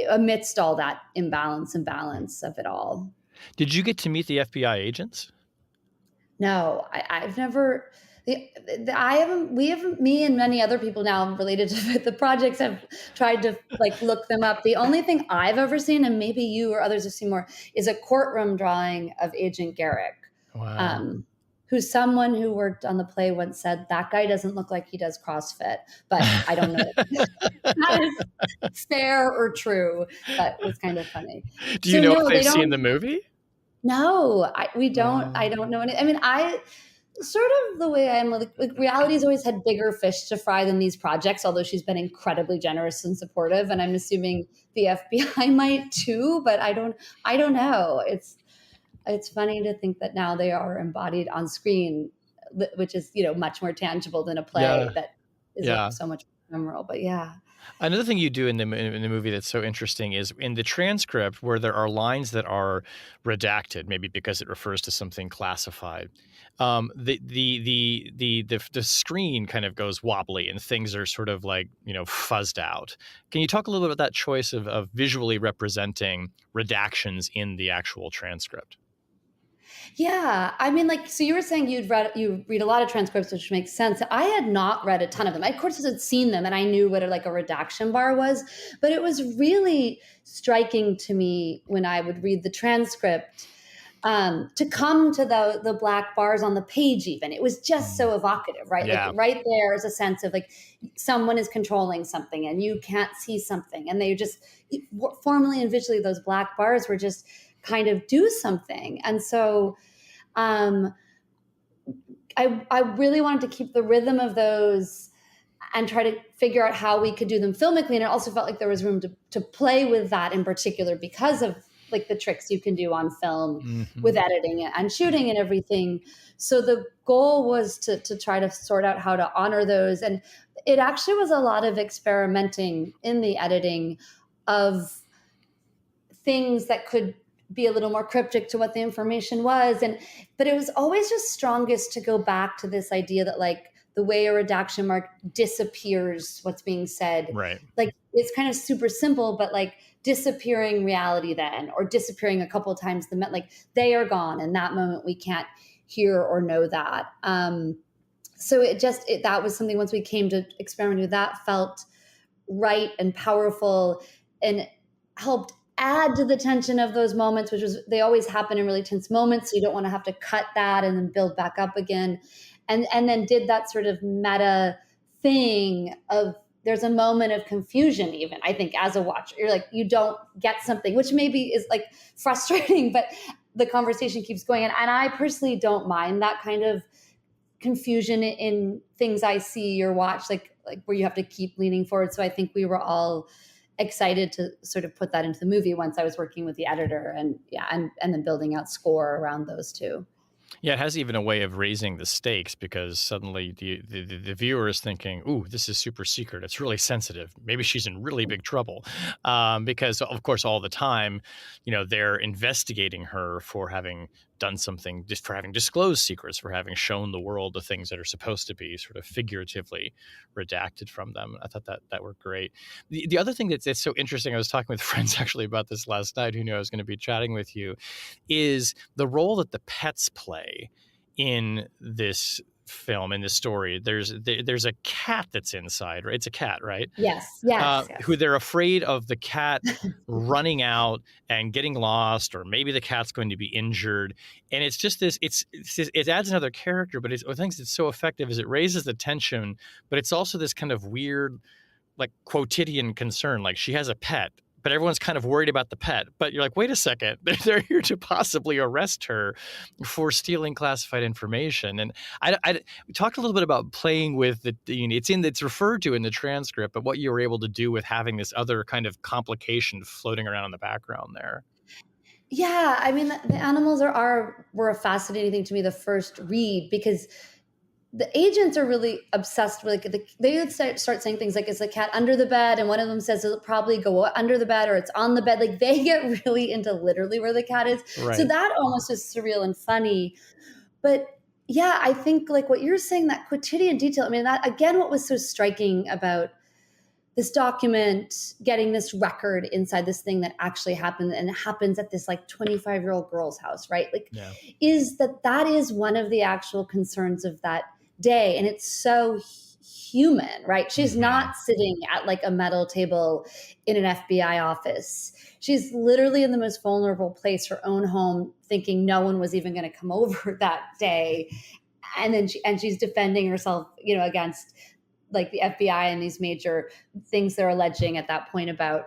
[SPEAKER 2] amidst all that imbalance and balance of it all.
[SPEAKER 1] Did you get to meet the FBI agents?
[SPEAKER 2] No, I've never. Me and many other people now related to the projects have tried to like look them up. The only thing I've ever seen, and maybe you or others have seen more, is a courtroom drawing of Agent Garrick.
[SPEAKER 1] Wow.
[SPEAKER 2] Who's someone who worked on the play once said, that guy doesn't look like he does CrossFit, but I don't know if that is fair or true. That was kind of funny.
[SPEAKER 1] Do you know if
[SPEAKER 2] they
[SPEAKER 1] they've seen
[SPEAKER 2] don't.
[SPEAKER 1] the movie?
[SPEAKER 2] No, we don't. I
[SPEAKER 1] Wow.
[SPEAKER 2] don't know any. I mean, I sort of the way I'm like reality's always had bigger fish to fry than these projects, although she's been incredibly generous and supportive, and I'm assuming the FBI might too, but I don't know. It's funny to think that now they are embodied on screen, which is, much more tangible than a play
[SPEAKER 1] Yeah.
[SPEAKER 2] that is
[SPEAKER 1] Yeah.
[SPEAKER 2] so much more memorable. But yeah.
[SPEAKER 1] Another thing you do in the movie that's so interesting is in the transcript where there are lines that are redacted, maybe because it refers to something classified. The screen kind of goes wobbly and things are sort of like, fuzzed out. Can you talk a little bit about that choice of visually representing redactions in the actual transcript?
[SPEAKER 2] Yeah, I mean, like, so you were saying you read a lot of transcripts, which makes sense. I had not read a ton of them. I, of course, had seen them, and I knew what like a redaction bar was, but it was really striking to me when I would read the transcript to come to the black bars on the page. Even it was just
[SPEAKER 1] Mm.
[SPEAKER 2] so evocative, right? Like
[SPEAKER 1] Yeah.
[SPEAKER 2] right there is a sense of like someone is controlling something, and you can't see something, and they just formally and visually those black bars were just kind of do something. And so um, I really wanted to keep the rhythm of those and try to figure out how we could do them filmically. And it also felt like there was room to play with that in particular because of like the tricks you can do on film
[SPEAKER 1] Hmm.
[SPEAKER 2] with editing and shooting and everything. So the goal was to try to sort out how to honor those. And it actually was a lot of experimenting in the editing of things that could be a little more cryptic to what the information was. And but it was always just strongest to go back to this idea that like the way a redaction mark disappears what's being said,
[SPEAKER 1] Right.
[SPEAKER 2] like it's kind of super simple, but like disappearing reality then, or disappearing a couple of times the like they are gone in that moment, we can't hear or know that. So that was something, once we came to experiment with that, felt right and powerful and helped add to the tension of those moments, which was they always happen in really tense moments. So you don't want to have to cut that and then build back up again. And then did that sort of meta thing of there's a moment of confusion, even I think as a watcher. You're like, you don't get something, which maybe is like frustrating, but the conversation keeps going. And I personally don't mind that kind of confusion in things I see or watch, like where you have to keep leaning forward. So I think we were all excited to sort of put that into the movie once I was working with the editor, and yeah, and then building out score around those two.
[SPEAKER 1] Yeah, it has even a way of raising the stakes because suddenly the viewer is thinking, "Ooh, this is super secret. It's really sensitive. Maybe she's in really big trouble," because of course all the time, they're investigating her for having done something, just for having disclosed secrets, for having shown the world the things that are supposed to be sort of figuratively redacted from them. I thought that worked great. The other thing that's so interesting, I was talking with friends actually about this last night who knew I was going to be chatting with you, is the role that the pets play in this film, in this story. There's a cat that's inside, right? It's a cat, right?
[SPEAKER 2] Yes, yes,
[SPEAKER 1] Who
[SPEAKER 2] yes.
[SPEAKER 1] they're afraid of the cat running out and getting lost, or maybe the cat's going to be injured. And it's just this, it adds another character, but I think it's so effective is it raises the tension, but it's also this kind of weird, like quotidian concern. Like she has a pet, but everyone's kind of worried about the pet. But you're like, wait a second, they're here to possibly arrest her for stealing classified information. And we talked a little bit about playing with it's referred to in the transcript, but what you were able to do with having this other kind of complication floating around in the background there.
[SPEAKER 2] Yeah, I mean the animals were a fascinating thing to me the first read, because the agents are really obsessed with like they would start saying things like, is the cat under the bed? And one of them says it'll probably go under the bed or it's on the bed. Like they get really into literally where the cat is. So
[SPEAKER 1] Right.
[SPEAKER 2] that almost is surreal and funny. But yeah, I think like what you're saying, that quotidian detail, I mean, that again, what was so striking about this document, getting this record inside this thing that actually happened, and it happens at this like 25-year-old girl's house, right? Like,
[SPEAKER 1] Yeah.
[SPEAKER 2] is that is one of the actual concerns of that day. And it's so human, right? She's
[SPEAKER 1] Mm-hmm.
[SPEAKER 2] not sitting at like a metal table in an FBI office. She's literally in the most vulnerable place, her own home, thinking no one was even going to come over that day. And then she's defending herself, against like the FBI and these major things they're alleging at that point about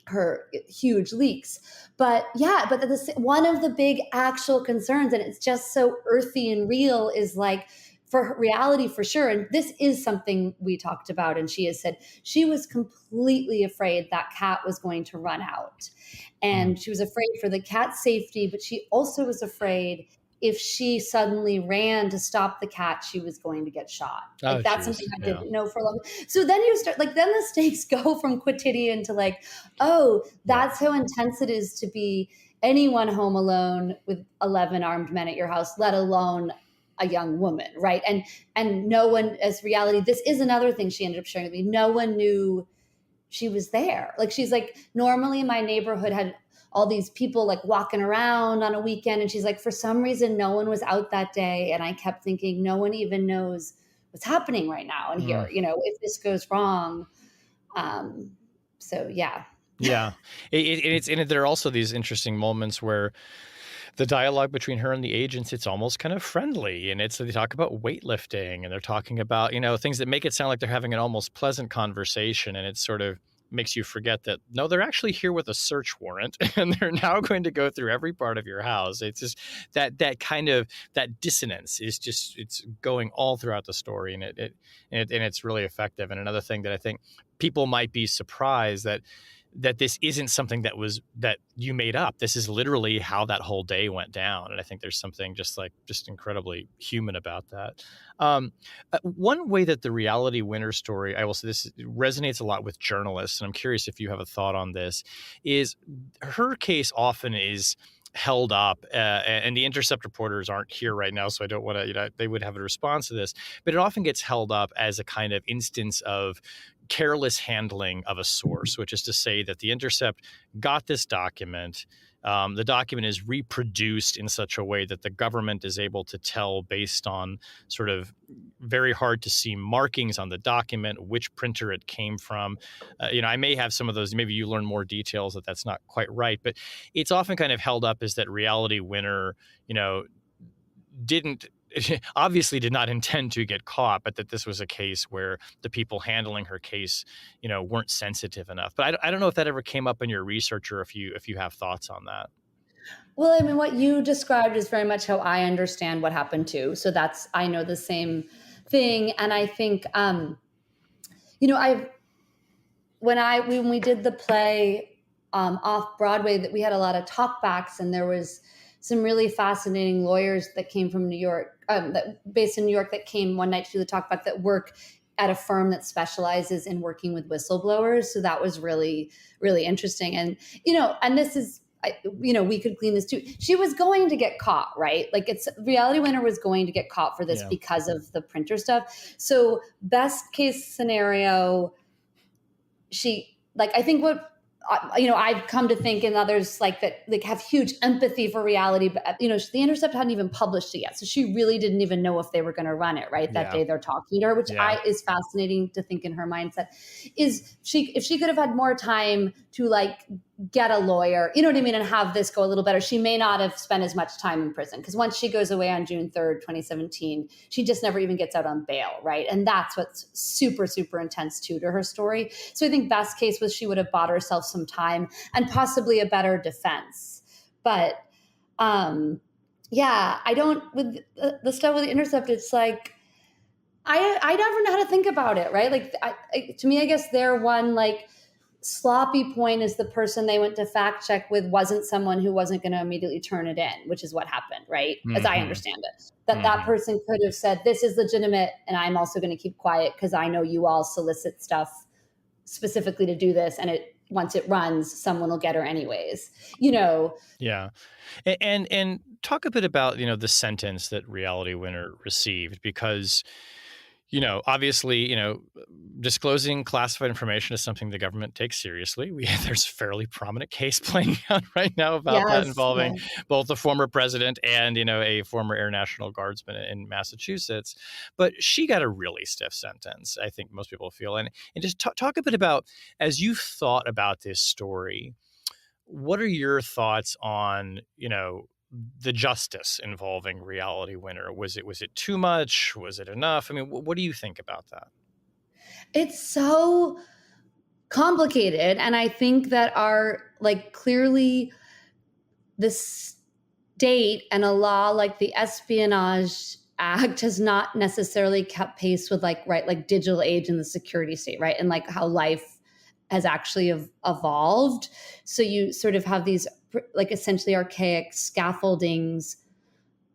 [SPEAKER 2] her huge leaks. But yeah, but one of the big actual concerns, and it's just so earthy and real, is like for reality for sure. And this is something we talked about. And she has said she was completely afraid that cat was going to run out.
[SPEAKER 1] Mm.
[SPEAKER 2] And she was afraid for the cat's safety, but she also was afraid if she suddenly ran to stop the cat, she was going to get shot.
[SPEAKER 1] Oh,
[SPEAKER 2] Like that's something
[SPEAKER 1] geez.
[SPEAKER 2] I
[SPEAKER 1] Yeah.
[SPEAKER 2] didn't know for a long time. So then you start like, then the stakes go from quotidian to like, oh,
[SPEAKER 1] Yeah.
[SPEAKER 2] that's how intense it is to be anyone home alone with 11 armed men at your house, let alone a young woman, right? And no one, as reality, this is another thing she ended up sharing with me. No one knew she was there. Like she's like, normally my neighborhood had all these people like walking around on a weekend, and she's like, for some reason no one was out that day, and I kept thinking no one even knows what's happening right now in here, you know, if this goes wrong. So yeah.
[SPEAKER 1] Yeah. There are also these interesting moments where the dialogue between her and the agents, it's almost kind of friendly. And they talk about weightlifting, and they're talking about, things that make it sound like they're having an almost pleasant conversation. And it sort of makes you forget that, no, they're actually here with a search warrant and they're now going to go through every part of your house. It's just that kind of, that dissonance is just, it's going all throughout the story, and it's really effective. And another thing that I think people might be surprised that this isn't something that you made up. This is literally how that whole day went down. And I think there's something just incredibly human about that. One way that the reality winner story, I will say this resonates a lot with journalists, and I'm curious if you have a thought on this, is her case often is held up, and the Intercept reporters aren't here right now, so I don't want to, they would have a response to this, but it often gets held up as a kind of instance of careless handling of a source, which is to say that the Intercept got this document. The document is reproduced in such a way that the government is able to tell, based on sort of very hard to see markings on the document, which printer it came from. I may have some of those. Maybe you learn more details that's not quite right, but it's often kind of held up as that reality winner, didn't obviously did not intend to get caught, but that this was a case where the people handling her case, weren't sensitive enough. But I don't know if that ever came up in your research, or if you have thoughts on that.
[SPEAKER 2] Well, I mean, what you described is very much how I understand what happened too. So I know the same thing. And I think, when we did the play off Broadway, that we had a lot of talkbacks, and there was some really fascinating lawyers that came from New York, based in New York, that came one night to do the talkback, that work at a firm that specializes in working with whistleblowers. So that was really, really interesting. And, and this is, we could clean this too. She was going to get caught, right? Like reality winner was going to get caught for this because of the printer stuff. So best case scenario, I think what, I've come to think, and others like that, like have huge empathy for reality, but the Intercept hadn't even published it yet. So she really didn't even know if they were going to run it, right? That day they're talking to her, which is fascinating to think in her mindset. If she could have had more time to like get a lawyer, you know what I mean, and have this go a little better, she may not have spent as much time in prison, because once she goes away on June 3rd, 2017, she just never even gets out on bail, right? And that's what's super, super intense too to her story. So I think best case was she would have bought herself some time and possibly a better defense. But I don't, with the stuff with the Intercept, it's like, I never know how to think about it, right? Like to me, I guess their one like sloppy point is the person they went to fact check with wasn't someone who wasn't going to immediately turn it in, which is what happened, right? As I understand it, that person could have said, this is legitimate, and I'm also going to keep quiet because I know you all solicit stuff specifically to do this, and once it runs, someone will get her anyways,
[SPEAKER 1] Yeah. And talk a bit about, the sentence that Reality Winner received, because obviously, disclosing classified information is something the government takes seriously. There's a fairly prominent case playing out right now about that, involving both the former president and, a former Air National Guardsman in Massachusetts. But she got a really stiff sentence, I think most people feel. And just talk a bit about, as you've thought about this story, what are your thoughts on, the justice involving Reality Winner? Was it too much? Was it enough? I mean, what do you think about that?
[SPEAKER 2] It's so complicated. And I think that clearly the state and a law like the Espionage Act has not necessarily kept pace with digital age and the security state, right? And like how life has actually evolved. So you sort of have these like essentially archaic scaffoldings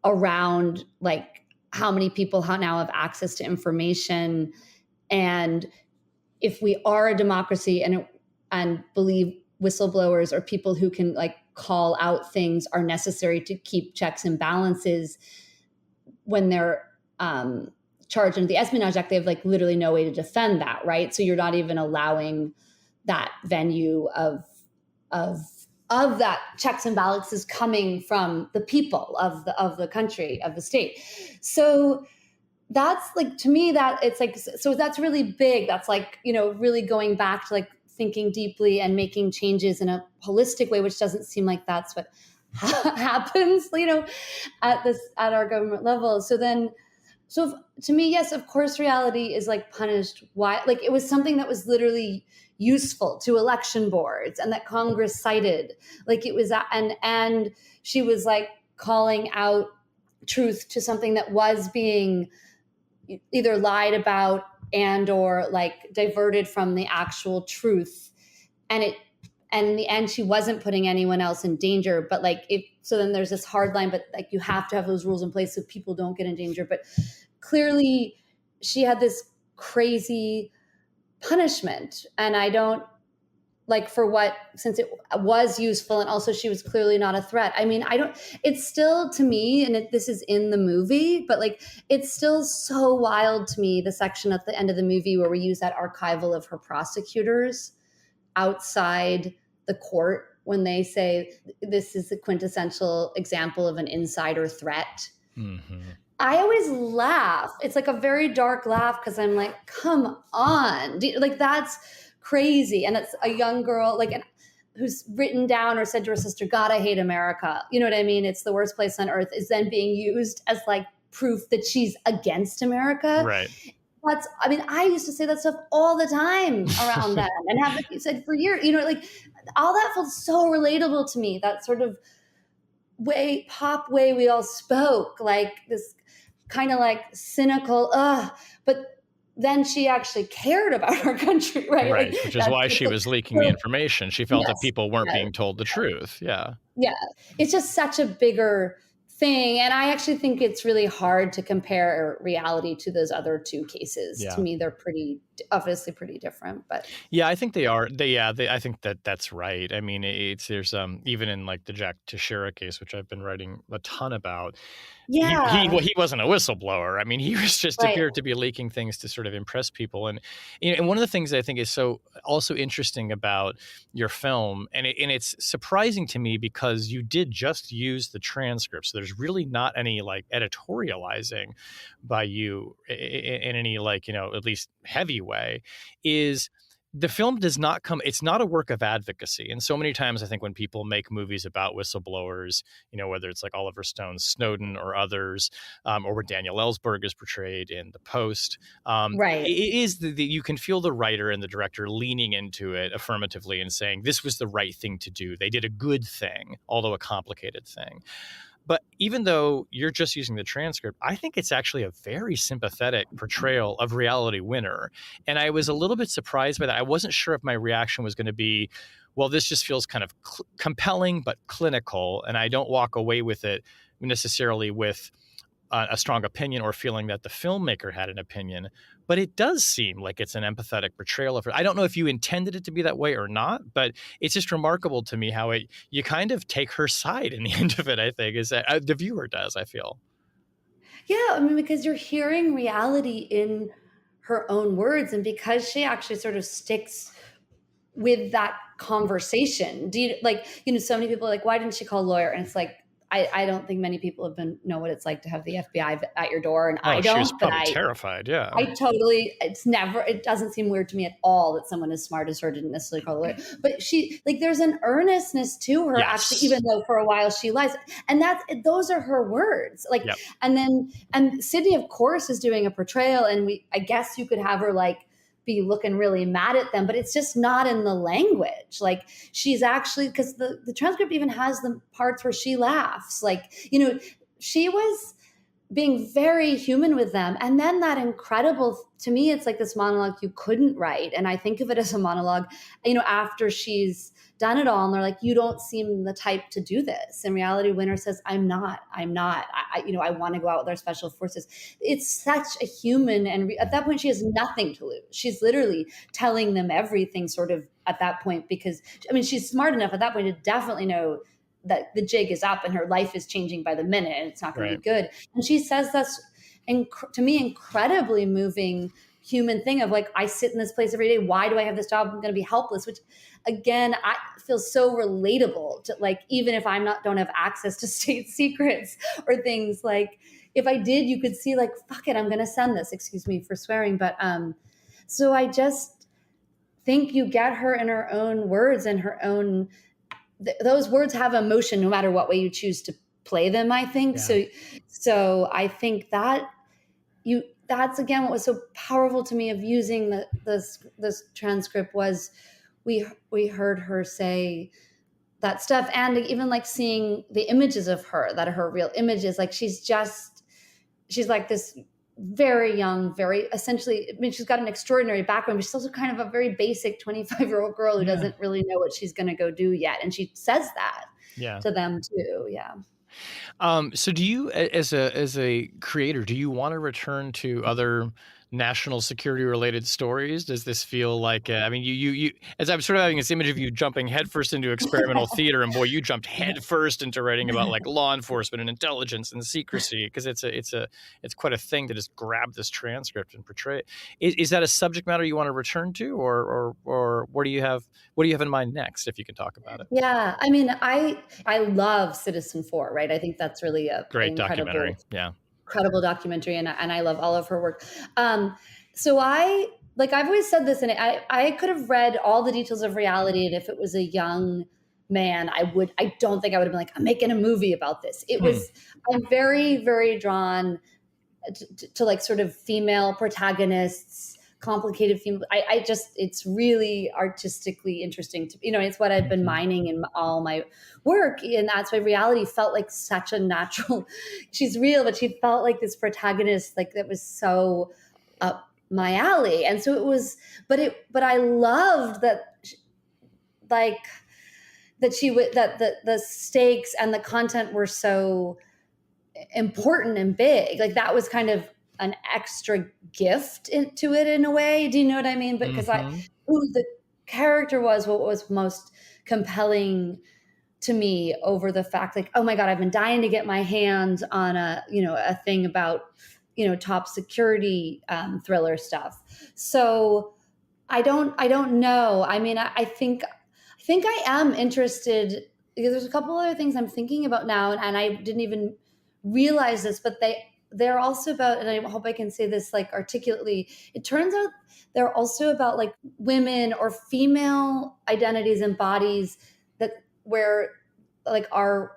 [SPEAKER 2] around like how many people now have access to information. And if we are a democracy and believe whistleblowers or people who can like call out things are necessary to keep checks and balances when they're charged under the Espionage Act, they have like literally no way to defend that, right? So you're not even allowing that venue of that checks and balances coming from the people of the country, of the state. So that's like, to me, that it's like, so that's really big. That's like, really going back to like thinking deeply and making changes in a holistic way, which doesn't seem like that's what happens, at our government level. So to me, yes, of course, reality is like punished. Why? Like it was something that was literally useful to election boards and that Congress cited. Like it was, and she was like calling out truth to something that was being either lied about and or like diverted from the actual truth. And in the end, she wasn't putting anyone else in danger. But like, so then there's this hard line, but like you have to have those rules in place so people don't get in danger. But clearly she had this crazy punishment. And I don't like for what, since it was useful and also she was clearly not a threat. I mean, it's still to me, and this is in the movie, but like, it's still so wild to me, the section at the end of the movie where we use that archival of her prosecutors outside the court when they say this is the quintessential example of an insider threat. Mm-hmm. I always laugh. It's like a very dark laugh because I'm like, come on. Like that's crazy. And it's a young girl like who's written down or said to her sister, God, I hate America. You know what I mean? It's the worst place on earth, is then being used as like proof that she's against America.
[SPEAKER 1] Right.
[SPEAKER 2] I used to say that stuff all the time around that and have like you said for years, like all that felt so relatable to me. That sort of pop way we all spoke, like this kind of like cynical, but then she actually cared about her country, right?
[SPEAKER 1] Right,
[SPEAKER 2] like,
[SPEAKER 1] which is why she was leaking the information. She felt that people weren't being told the truth. Yeah.
[SPEAKER 2] Yeah. It's just such a bigger thing. And I actually think it's really hard to compare reality to those other two cases. Yeah. To me, they're obviously pretty different, but
[SPEAKER 1] yeah, I think they are. I think that's right. I mean, there's even in like the Jack Teixeira case, which I've been writing a ton about.
[SPEAKER 2] Yeah.
[SPEAKER 1] He wasn't a whistleblower. I mean, he was just appeared to be leaking things to sort of impress people. And and one of the things I think is so also interesting about your film, and it's surprising to me because you did just use the transcript. So there's really not any like editorializing by you in any like, at least heavy way, is the film does not come, it's not a work of advocacy. And so many times I think when people make movies about whistleblowers, whether it's like Oliver Stone's Snowden or others, or where Daniel Ellsberg is portrayed in The Post,
[SPEAKER 2] right.
[SPEAKER 1] It is you can feel the writer and the director leaning into it affirmatively and saying, this was the right thing to do. They did a good thing, although a complicated thing. But even though you're just using the transcript, I think it's actually a very sympathetic portrayal of Reality Winner. And I was a little bit surprised by that. I wasn't sure if my reaction was going to be, well, this just feels kind of compelling, but clinical. And I don't walk away with it necessarily with a strong opinion or feeling that the filmmaker had an opinion. But it does seem like it's an empathetic portrayal of her. I don't know if you intended it to be that way or not, but it's just remarkable to me how you kind of take her side in the end of it, I think, is that the viewer does, I feel.
[SPEAKER 2] Yeah, I mean, because you're hearing reality in her own words, and because she actually sort of sticks with that conversation. Do you so many people are like, why didn't she call a lawyer? And it's like, I don't think many people know what it's like to have the FBI at your door, and I don't.
[SPEAKER 1] She was probably terrified. Yeah,
[SPEAKER 2] it doesn't seem weird to me at all that someone as smart as her didn't necessarily call a lawyer. But she, like, there's an earnestness to her, actually, even though for a while she lies, and those are her words. Like, yep. And Sydney, of course, is doing a portrayal, and I guess you could have her like be looking really mad at them, but it's just not in the language. Like, she's actually, because the transcript even has the parts where she laughs. Like, she was being very human with them. And then that incredible, to me, it's like this monologue you couldn't write. And I think of it as a monologue, after she's done it all and they're like, you don't seem the type to do this. In reality, Winter says, I'm not, I want to go out with our special forces. It's such a human. And at that point, she has nothing to lose. She's literally telling them everything sort of at that point, because she's smart enough at that point to definitely know that the jig is up and her life is changing by the minute and it's not going to be good. And she says that's, to me, incredibly moving human thing of like, I sit in this place every day. Why do I have this job? I'm going to be helpless, which again, I feel so relatable to, like, even if don't have access to state secrets or things, like if I did, you could see like, fuck it, I'm going to send this, excuse me for swearing. But so I just think you get her in her own words and her own, those words have emotion no matter what way you choose to play them, I think.
[SPEAKER 1] Yeah.
[SPEAKER 2] So I think that that's again what was so powerful to me of using this transcript was we heard her say that stuff, and even like seeing the images of her that are her real images. Like she's like this very young, very essentially, she's got an extraordinary background, but she's also kind of a very basic 25-year-old girl who doesn't really know what she's going to go do yet. And she says that to them too. Yeah.
[SPEAKER 1] So do you, as a creator, do you want to return to other national security related stories? Does this feel like, you as I'm sort of having this image of you jumping headfirst into experimental theater, and boy, you jumped headfirst into writing about like law enforcement and intelligence and secrecy, because it's quite a thing to just grab this transcript and portray it. Is that a subject matter you want to return to, or what do you have in mind next, if you can talk about it?
[SPEAKER 2] Yeah. I love Citizen 4, right? I think that's really a
[SPEAKER 1] great documentary. Yeah.
[SPEAKER 2] Incredible documentary, and I love all of her work. So I've always said this, and I could have read all the details of reality, and if it was a young man, I don't think I would have been like, I'm making a movie about this. I'm very, very drawn to like sort of female protagonists, complicated female. It's really artistically interesting to, it's what I've been mining in all my work. And that's why reality felt like such a natural, she's real, but she felt like this protagonist, like that was so up my alley. And so it was, but I loved that, like that the stakes and the content were so important and big. Like that was kind of an extra gift to it in a way. Do you know what I mean? Because who the character was, what was most compelling to me over the fact, like, oh my God, I've been dying to get my hands on a thing about, top security thriller stuff. So I don't know. I think I am interested, because there's a couple other things I'm thinking about now, and I didn't even realize this, but they're also about, and I hope I can say this like articulately, it turns out they're also about like women or female identities and bodies that where like our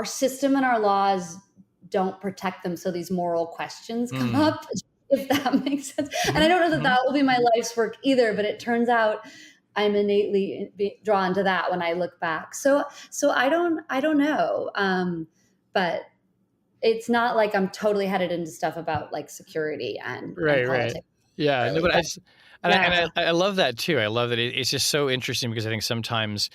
[SPEAKER 2] system and our laws don't protect them. So these moral questions come up, if that makes sense. And I don't know that will be my life's work either, but it turns out I'm innately drawn to that when I look back. So I don't know. But it's not like I'm totally headed into stuff about like security and politics.
[SPEAKER 1] Right. Yeah.
[SPEAKER 2] Really.
[SPEAKER 1] No, but I love that too. I love that it's just so interesting, because I think sometimes,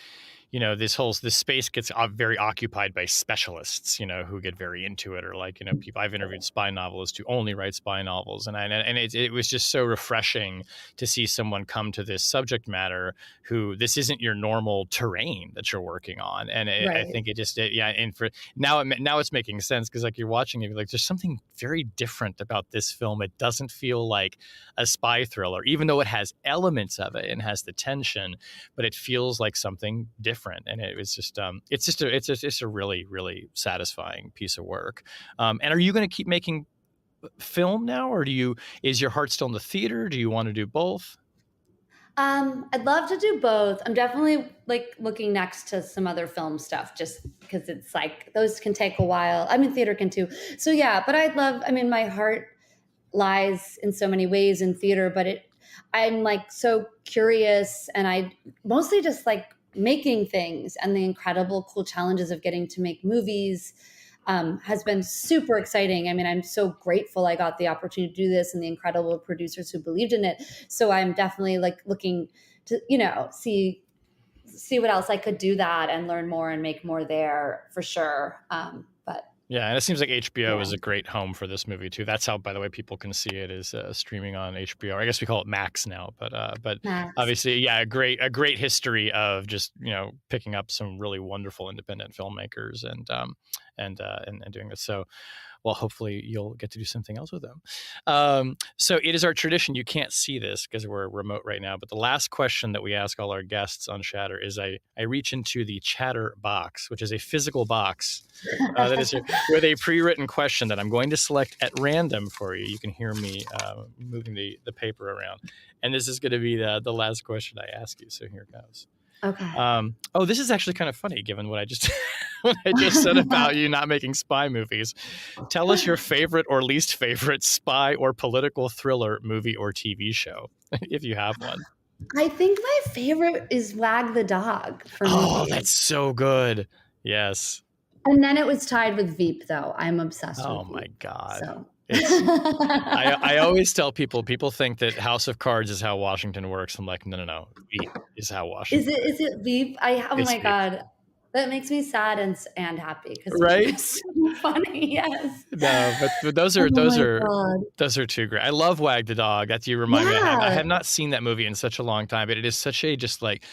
[SPEAKER 1] this space gets very occupied by specialists, who get very into it, or like, people I've interviewed spy novelists who only write spy novels. And it was just so refreshing to see someone come to this subject matter who this isn't your normal terrain that you're working on. And I think it just, and for now it's making sense, because like you're watching it, like there's something very different about this film. It doesn't feel like a spy thriller, even though it has elements of it and has the tension, but it feels like something different. And it was just, it's just a really, really satisfying piece of work. And are you going to keep making film now, or is your heart still in the theater? Do you want to do both?
[SPEAKER 2] I'd love to do both. I'm definitely like looking next to some other film stuff, just because it's like those can take a while. Theater can too. So yeah, but my heart lies in so many ways in theater, but I'm like so curious, and I mostly just like making things and the incredible cool challenges of getting to make movies. has been super exciting. I mean, I'm so grateful I got the opportunity to do this and the incredible producers who believed in it. So I'm definitely like looking to, see what else I could do that and learn more and make more there for sure. But
[SPEAKER 1] yeah, and it seems like HBO is a great home for this movie too. That's how, by the way, people can see it is streaming on HBO. I guess we call it Max now, but
[SPEAKER 2] Max.
[SPEAKER 1] obviously, yeah, a great history of just picking up some really wonderful independent filmmakers and doing this. So, well, hopefully you'll get to do something else with them. So it is our tradition. You can't see this because we're remote right now, but the last question that we ask all our guests on Chatter is I reach into the Chatter box, which is a physical box that is with a pre-written question that I'm going to select at random for you. You can hear me moving the paper around. And this is going to be the last question I ask you. So here it goes.
[SPEAKER 2] Okay.
[SPEAKER 1] This is actually kind of funny given what I just said about you not making spy movies. Tell us your favorite or least favorite spy or political thriller movie or TV show, if you have one.
[SPEAKER 2] I think my favorite is Wag the Dog for me.
[SPEAKER 1] Oh, that's so good. Yes.
[SPEAKER 2] And then it was tied with Veep, though. I'm obsessed with Veep.
[SPEAKER 1] Oh, my God.
[SPEAKER 2] So.
[SPEAKER 1] I always tell people think that House of Cards is how Washington works. I'm like, no. Veep is how Washington works.
[SPEAKER 2] Is it Veep? My God. That makes me sad and happy because
[SPEAKER 1] right?
[SPEAKER 2] It's so funny. Yes.
[SPEAKER 1] No, but those are too great. I love Wag the Dog. That's you remind me. I have not seen that movie in such a long time, but it is such a just like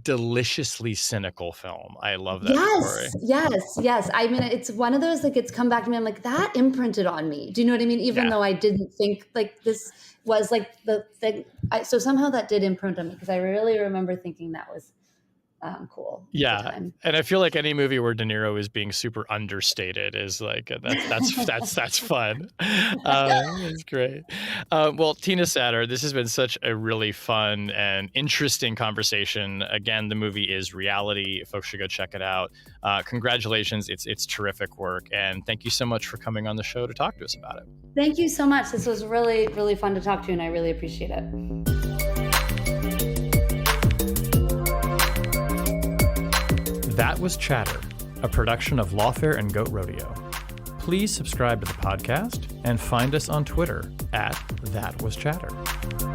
[SPEAKER 1] deliciously cynical film. I love that story.
[SPEAKER 2] Yes. I mean, it's one of those like it's come back to me. I'm like that imprinted on me. Do you know what I mean? Even though I didn't think like this was like the thing. So somehow that did imprint on me because I really remember thinking that was. Cool.
[SPEAKER 1] Yeah, and I feel like any movie where De Niro is being super understated is like that's fun. It's great. Well, Tina Satter, this has been such a really fun and interesting conversation. Again, the movie is Reality. Folks should go check it out. Congratulations, it's terrific work, and thank you so much for coming on the show to talk to us about it.
[SPEAKER 2] Thank you so much. This was really, really fun to talk to you, and I really appreciate it.
[SPEAKER 1] That was Chatter, a production of Lawfare and Goat Rodeo. Please subscribe to the podcast and find us on Twitter @ThatWasChatter.